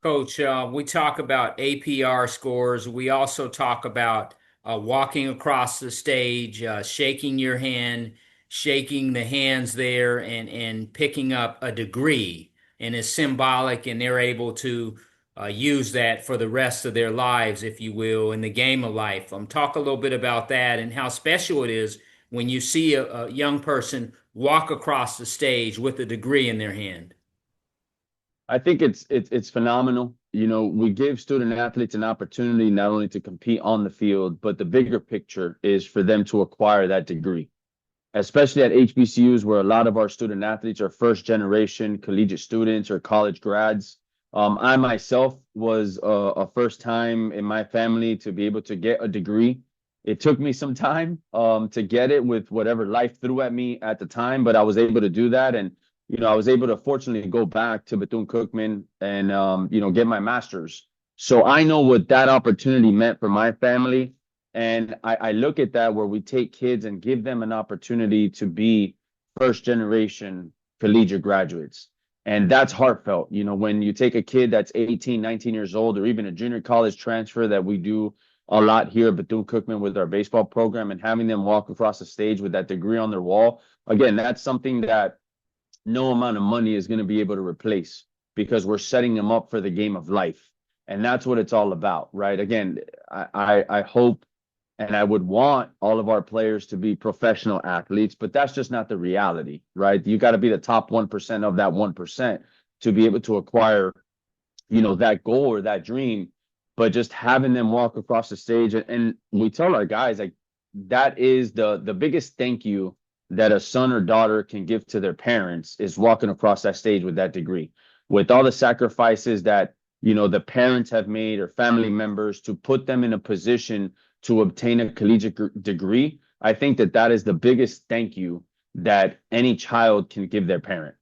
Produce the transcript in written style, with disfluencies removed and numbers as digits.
Coach, we talk about APR scores. We also talk about walking across the stage, shaking your hand, shaking the hands there, and picking up a degree. And it's symbolic, and they're able to use that for the rest of their lives, if you will, in the game of life. Talk a little bit about that and how special it is when you see a young person walk across the stage with a degree in their hand. I think it's phenomenal. We give student athletes an opportunity not only to compete on the field, but the bigger picture is for them to acquire that degree, especially at HBCUs where a lot of our student athletes are first generation collegiate students or college grads. I myself was a first time in my family to be able to get a degree. It took me some time to get it with whatever life threw at me at the time, but I was able to do that. And, I was able to fortunately go back to Bethune-Cookman and, get my master's. So I know what that opportunity meant for my family. And I look at that where we take kids and give them an opportunity to be first generation collegiate graduates. And that's heartfelt. When you take a kid that's 18, 19 years old, or even a junior college transfer that we do a lot here at Bethune-Cookman with our baseball program, and having them walk across the stage with that degree on their wall, again, that's something that no amount of money is going to be able to replace because we're setting them up for the game of life. And that's what it's all about, right? Again, I hope and I would want all of our players to be professional athletes, but that's just not the reality, right? You got to be the top 1% of that 1% to be able to acquire, that goal or that dream. But just having them walk across the stage, and we tell our guys, like, that is the biggest thank you that a son or daughter can give to their parents is walking across that stage with that degree, with all the sacrifices that the parents have made or family members to put them in a position to obtain a collegiate degree. I think that is the biggest thank you that any child can give their parent.